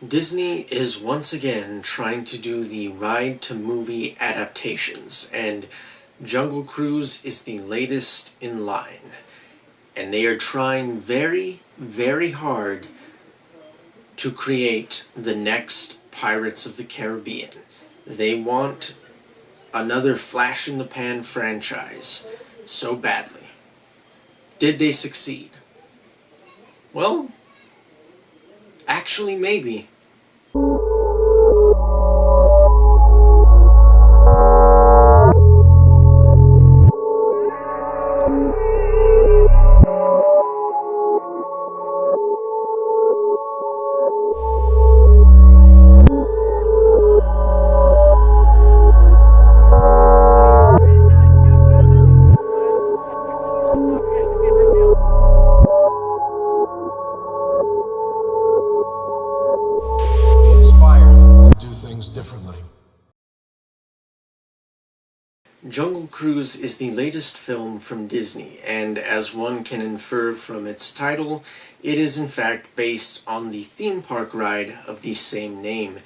Disney is once again trying to do the ride-to-movie adaptations, and Jungle Cruise is the latest in line. And they are trying very, very hard to create the next Pirates of the Caribbean. They want another flash-in-the-pan franchise so badly. Did they succeed? Well, actually maybe. Differently. Jungle Cruise is the latest film from Disney, and as one can infer from its title, it is in fact based on the theme park ride of the same name.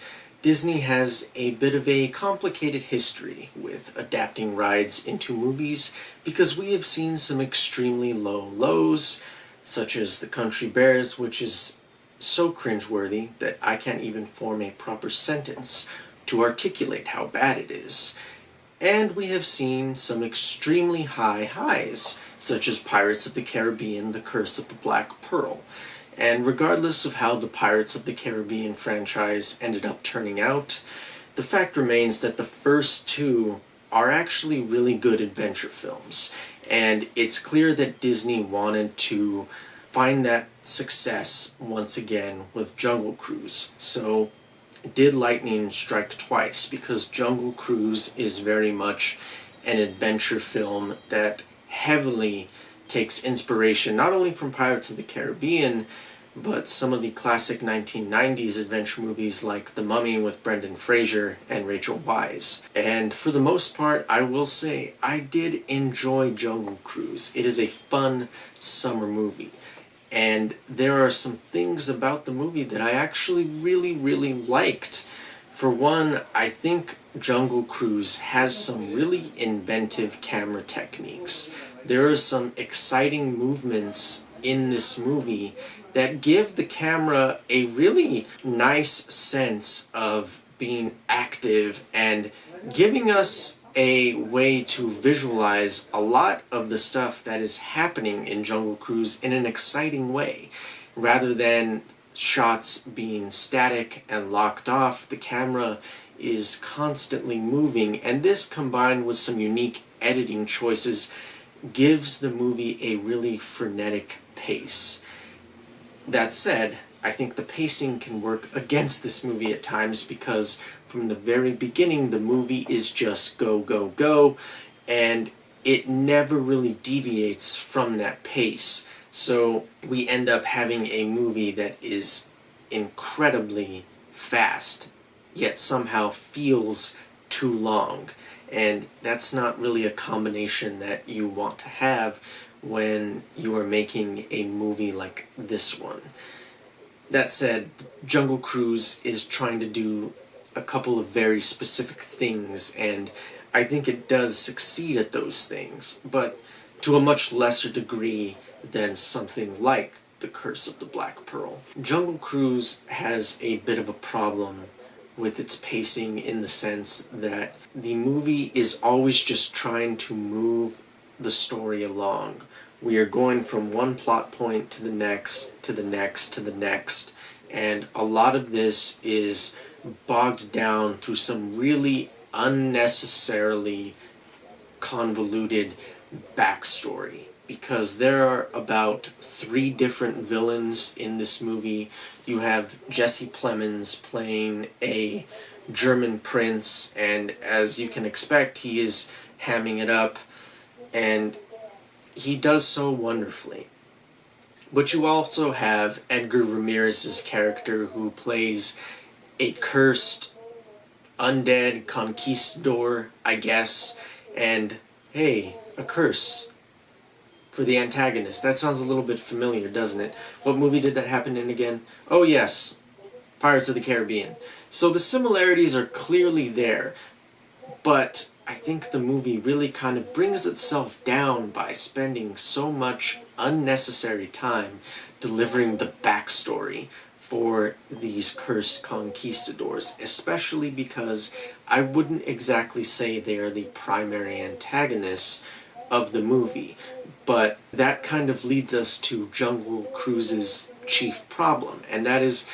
Disney has a bit of a complicated history with adapting rides into movies because we have seen some extremely low lows, such as The Country Bears, which is so cringeworthy that I can't even form a proper sentence to articulate how bad it is. And we have seen some extremely high highs, such as Pirates of the Caribbean, The Curse of the Black Pearl. And regardless of how the Pirates of the Caribbean franchise ended up turning out, the fact remains that the first two are actually really good adventure films. And it's clear that Disney wanted to find that success once again with Jungle Cruise. So did lightning strike twice, because Jungle Cruise is very much an adventure film that heavily takes inspiration not only from Pirates of the Caribbean, but some of the classic 1990s adventure movies like The Mummy with Brendan Fraser and Rachel Weisz. And for the most part, I will say, I did enjoy Jungle Cruise. It is a fun summer movie. And there are some things about the movie that I actually really liked. For one, I think Jungle Cruise has some really inventive camera techniques. There are some exciting movements in this movie that give the camera a really nice sense of being active and giving us a way to visualize a lot of the stuff that is happening in Jungle Cruise in an exciting way. Rather than shots being static and locked off, the camera is constantly moving, and this combined with some unique editing choices gives the movie a really frenetic pace. That said, I think the pacing can work against this movie at times because from the very beginning the movie is just go, go, go, and it never really deviates from that pace. So we end up having a movie that is incredibly fast, yet somehow feels too long. And that's not really a combination that you want to have when you are making a movie like this one. That said, Jungle Cruise is trying to do a couple of very specific things, and I think it does succeed at those things, but to a much lesser degree than something like The Curse of the Black Pearl. Jungle Cruise has a bit of a problem with its pacing in the sense that the movie is always just trying to move the story along. We are going from one plot point to the next, to the next, to the next, and a lot of this is bogged down through some really unnecessarily convoluted backstory, because there are about 3 different villains in this movie. You have Jesse Plemons playing a German prince, and as you can expect, he is hamming it up, and he does so wonderfully. But you also have Edgar Ramirez's character, who plays a cursed, undead conquistador, I guess, and hey, a curse for the antagonist. That sounds a little bit familiar, doesn't it? What movie did that happen in again? Oh yes, Pirates of the Caribbean. So the similarities are clearly there, but I think the movie really kind of brings itself down by spending so much unnecessary time delivering the backstory for these cursed conquistadors, especially because I wouldn't exactly say they are the primary antagonists of the movie, but that kind of leads us to Jungle Cruise's chief problem, and that is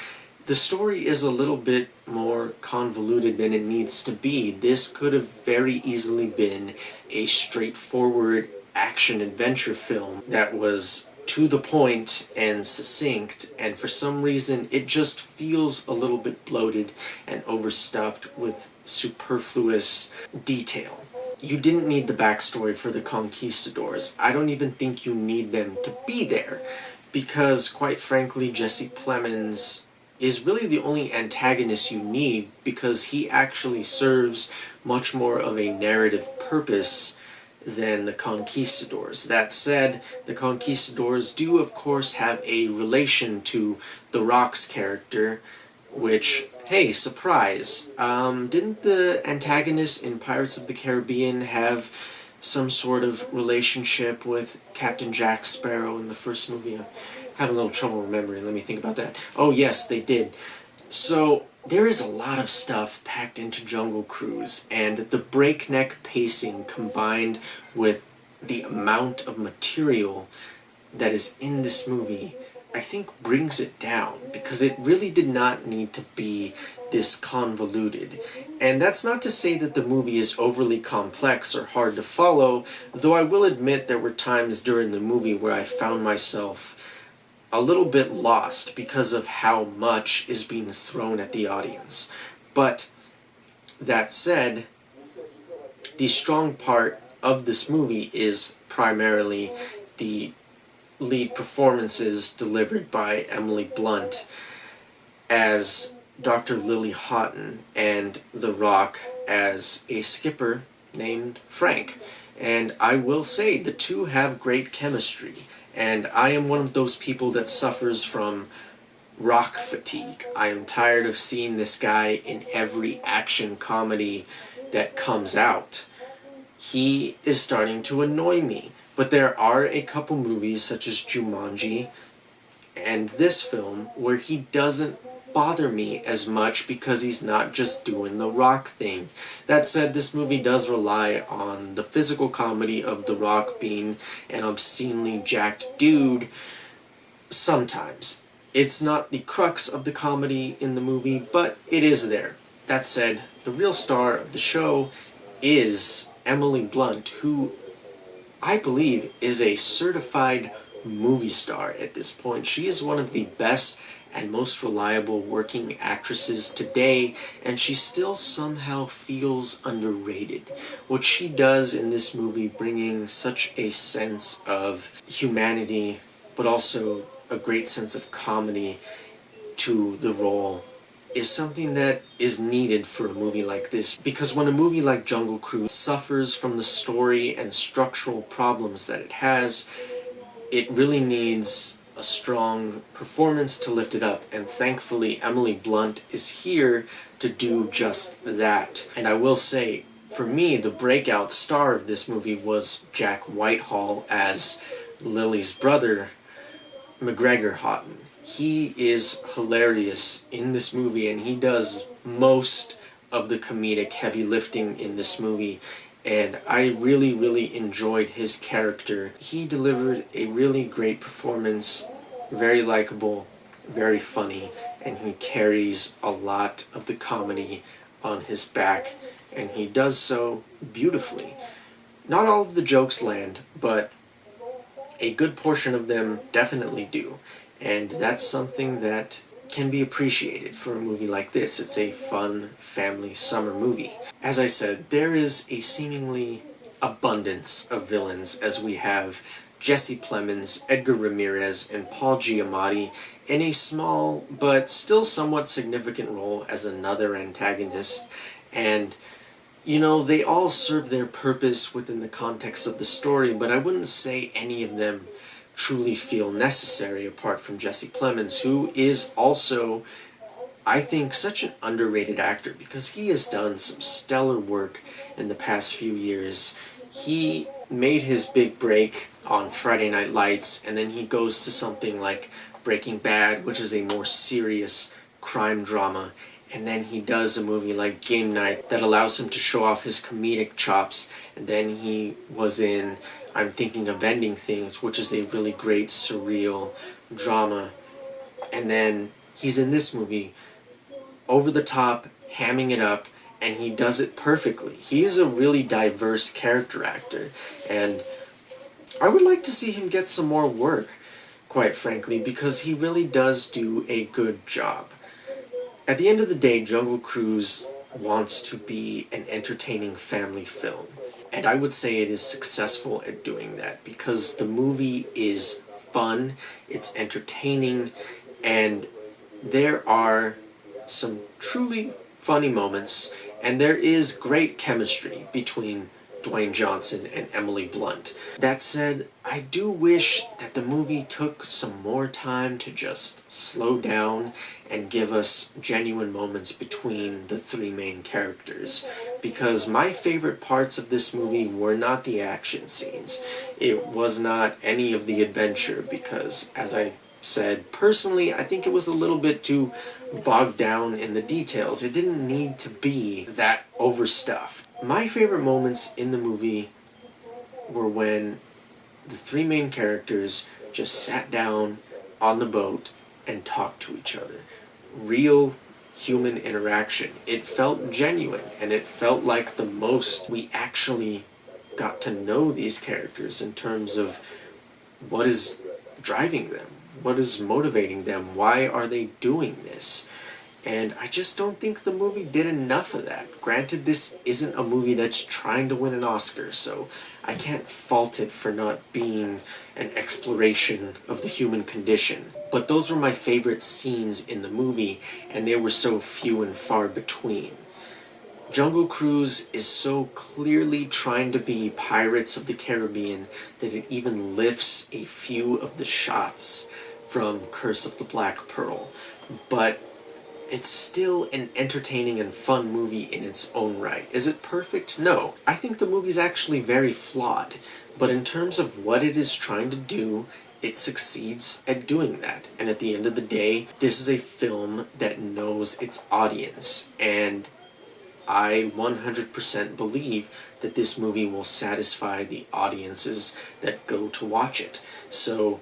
the story is a little bit more convoluted than it needs to be. This could have very easily been a straightforward action-adventure film that was to the point and succinct, and for some reason it just feels a little bit bloated and overstuffed with superfluous detail. You didn't need the backstory for the conquistadors. I don't even think you need them to be there, because quite frankly, Jesse Plemons is really the only antagonist you need, because he actually serves much more of a narrative purpose than the conquistadors. That said, the conquistadors do of course have a relation to The Rock's character, which, hey, surprise, didn't the antagonist in Pirates of the Caribbean have some sort of relationship with Captain Jack Sparrow in the first movie? I'm having a little trouble remembering. Let me think about that. Oh yes, they did. So there is a lot of stuff packed into Jungle Cruise, and the breakneck pacing combined with the amount of material that is in this movie, I think brings it down, because it really did not need to be this convoluted. And that's not to say that the movie is overly complex or hard to follow, though I will admit there were times during the movie where I found myself a little bit lost because of how much is being thrown at the audience. But that said, the strong part of this movie is primarily the lead performances delivered by Emily Blunt as Dr. Lily Houghton and The Rock as a skipper named Frank. And I will say, the two have great chemistry. And I am one of those people that suffers from Rock fatigue. I am tired of seeing this guy in every action comedy that comes out. He is starting to annoy me. But there are a couple movies, such as Jumanji and this film, where he doesn't bother me as much because he's not just doing the Rock thing. That said, this movie does rely on the physical comedy of The Rock being an obscenely jacked dude sometimes. It's not the crux of the comedy in the movie, but it is there. That said, the real star of the show is Emily Blunt, who I believe is a certified movie star at this point. She is one of the best and most reliable working actresses today, and she still somehow feels underrated. What she does in this movie, bringing such a sense of humanity, but also a great sense of comedy to the role, is something that is needed for a movie like this. Because when a movie like Jungle Cruise suffers from the story and structural problems that it has, it really needs a strong performance to lift it up, and thankfully Emily Blunt is here to do just that. And I will say, for me, the breakout star of this movie was Jack Whitehall as Lily's brother, McGregor Houghton. He is hilarious in this movie, and he does most of the comedic heavy lifting in this movie, and I really, really enjoyed his character. He delivered a really great performance, very likable, very funny, and he carries a lot of the comedy on his back, and he does so beautifully. Not all of the jokes land, but a good portion of them definitely do, and that's something that can be appreciated for a movie like this. It's a fun family summer movie. As I said, there is a seemingly abundance of villains, as we have Jesse Plemons, Edgar Ramirez, and Paul Giamatti in a small but still somewhat significant role as another antagonist. And you know, they all serve their purpose within the context of the story, but I wouldn't say any of them truly feel necessary apart from Jesse Plemons, who is also, I think, such an underrated actor because he has done some stellar work in the past few years. He made his big break on Friday Night Lights, and then he goes to something like Breaking Bad, which is a more serious crime drama, and then he does a movie like Game Night that allows him to show off his comedic chops, and then he was in I'm Thinking of Ending Things, which is a really great surreal drama, and then he's in this movie, over the top, hamming it up, and he does it perfectly. He is a really diverse character actor, and I would like to see him get some more work, quite frankly, because he really does do a good job. At the end of the day, Jungle Cruise wants to be an entertaining family film, and I would say it is successful at doing that because the movie is fun, it's entertaining, and there are some truly funny moments, and there is great chemistry between Dwayne Johnson and Emily Blunt. That said, I do wish that the movie took some more time to just slow down and give us genuine moments between the three main characters, because my favorite parts of this movie were not the action scenes. It was not any of the adventure, because, as I said, personally, I think it was a little bit too bogged down in the details. It didn't need to be that overstuffed. My favorite moments in the movie were when the three main characters just sat down on the boat and talked to each other. Real human interaction. It felt genuine, and it felt like the most we actually got to know these characters in terms of what is driving them, what is motivating them, why are they doing this. And I just don't think the movie did enough of that. Granted, this isn't a movie that's trying to win an Oscar, so I can't fault it for not being an exploration of the human condition. But those were my favorite scenes in the movie, and they were so few and far between. Jungle Cruise is so clearly trying to be Pirates of the Caribbean that it even lifts a few of the shots from Curse of the Black Pearl. But it's still an entertaining and fun movie in its own right. Is it perfect? No. I think the movie's actually very flawed, but in terms of what it is trying to do, it succeeds at doing that. And at the end of the day, this is a film that knows its audience, and I 100% believe that this movie will satisfy the audiences that go to watch it. So,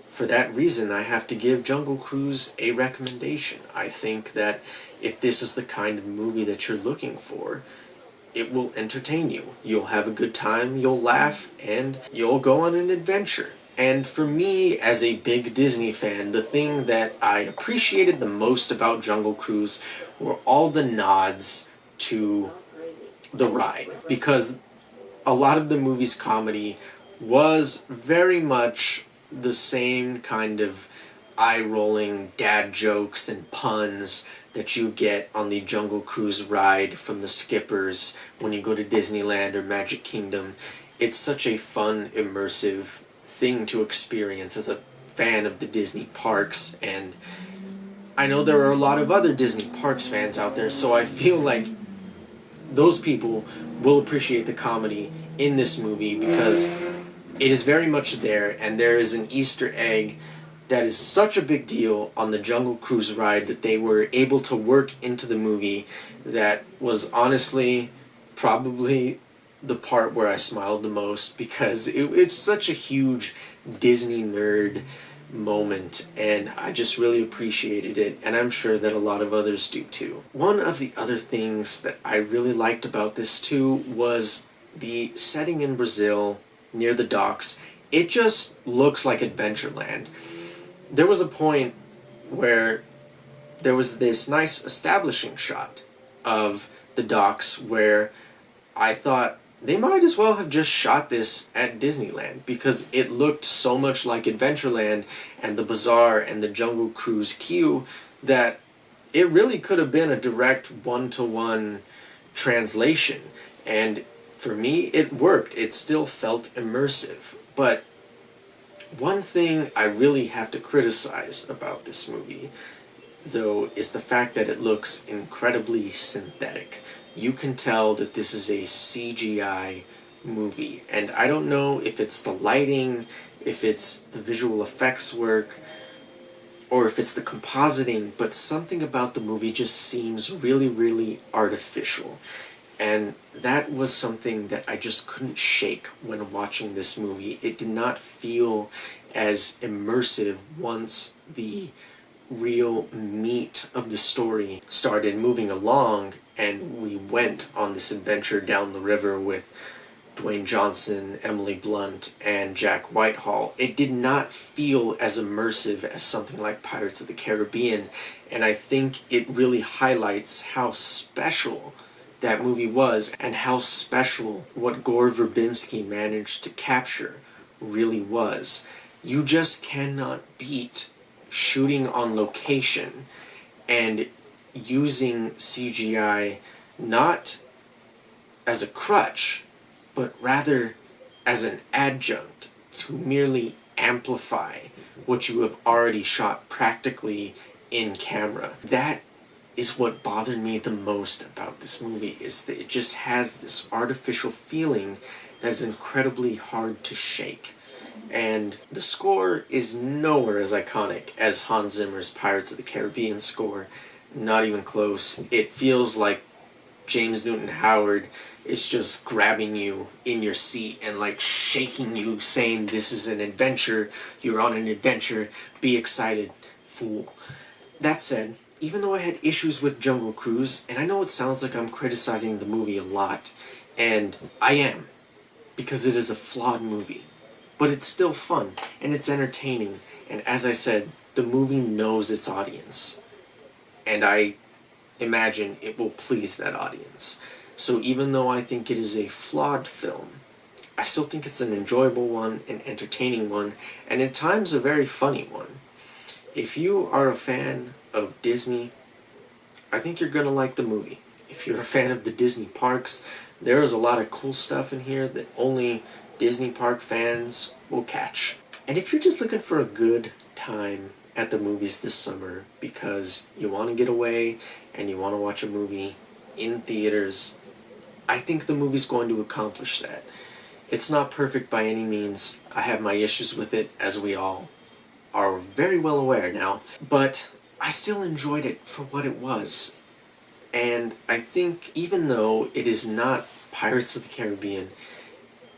for that reason, I have to give Jungle Cruise a recommendation. I think that if this is the kind of movie that you're looking for, it will entertain you. You'll have a good time, you'll laugh, and you'll go on an adventure. And for me, as a big Disney fan, the thing that I appreciated the most about Jungle Cruise were all the nods to the ride. Because a lot of the movie's comedy was very much the same kind of eye-rolling dad jokes and puns that you get on the Jungle Cruise ride from the skippers when you go to Disneyland or Magic Kingdom. It's such a fun, immersive thing to experience as a fan of the Disney parks, and I know there are a lot of other Disney parks fans out there, so I feel like those people will appreciate the comedy in this movie because it is very much there, and there is an Easter egg that is such a big deal on the Jungle Cruise ride that they were able to work into the movie that was honestly probably the part where I smiled the most, because it's such a huge Disney nerd moment, and I just really appreciated it, and I'm sure that a lot of others do too. One of the other things that I really liked about this too was the setting in Brazil near the docks. It just looks like Adventureland. There was a point where there was this nice establishing shot of the docks where I thought they might as well have just shot this at Disneyland, because it looked so much like Adventureland and the bazaar and the Jungle Cruise queue that it really could have been a direct one-to-one translation. And for me, it worked. It still felt immersive. But one thing I really have to criticize about this movie though, is the fact that it looks incredibly synthetic. You can tell that this is a CGI movie, and I don't know if it's the lighting, if it's the visual effects work, or if it's the compositing, but something about the movie just seems really, really artificial. And that was something that I just couldn't shake when watching this movie. It did not feel as immersive once the real meat of the story started moving along and we went on this adventure down the river with Dwayne Johnson, Emily Blunt, and Jack Whitehall. It did not feel as immersive as something like Pirates of the Caribbean, and I think it really highlights how special that movie was and how special what Gore Verbinski managed to capture really was. You just cannot beat shooting on location and using CGI not as a crutch, but rather as an adjunct to merely amplify what you have already shot practically in camera. That is what bothered me the most about this movie, is that it just has this artificial feeling that's incredibly hard to shake. And the score is nowhere as iconic as Hans Zimmer's Pirates of the Caribbean score. Not even close. It feels like James Newton Howard is just grabbing you in your seat and like shaking you, saying, "This is an adventure, you're on an adventure, be excited, fool." That said, even though I had issues with Jungle Cruise, and I know it sounds like I'm criticizing the movie a lot, and I am, because it is a flawed movie, but it's still fun, and it's entertaining, and as I said, the movie knows its audience, and I imagine it will please that audience. So even though I think it is a flawed film, I still think it's an enjoyable one, an entertaining one, and at times a very funny one. If you are a fan of Disney, I think you're gonna like the movie. If you're a fan of the Disney parks, there is a lot of cool stuff in here that only Disney park fans will catch. And if you're just looking for a good time at the movies this summer because you want to get away and you want to watch a movie in theaters, I think the movie's going to accomplish that. It's not perfect by any means. I have my issues with it, as we all are very well aware now, but I still enjoyed it for what it was. And I think even though it is not Pirates of the Caribbean,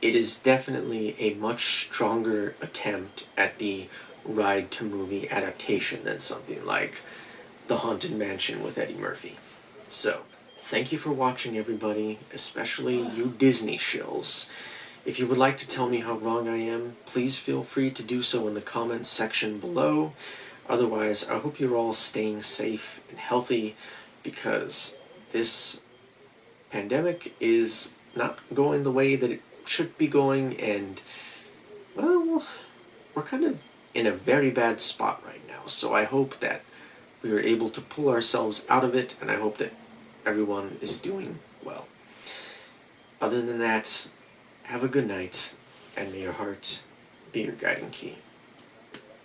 it is definitely a much stronger attempt at the ride-to-movie adaptation than something like The Haunted Mansion with Eddie Murphy. So, thank you for watching, everybody, especially you Disney shills. If you would like to tell me how wrong I am, please feel free to do so in the comments section below. Otherwise, I hope you're all staying safe and healthy, because this pandemic is not going the way that it should be going, and, well, we're kind of in a very bad spot right now. So I hope that we are able to pull ourselves out of it, and I hope that everyone is doing well. Other than that, have a good night, and may your heart be your guiding key.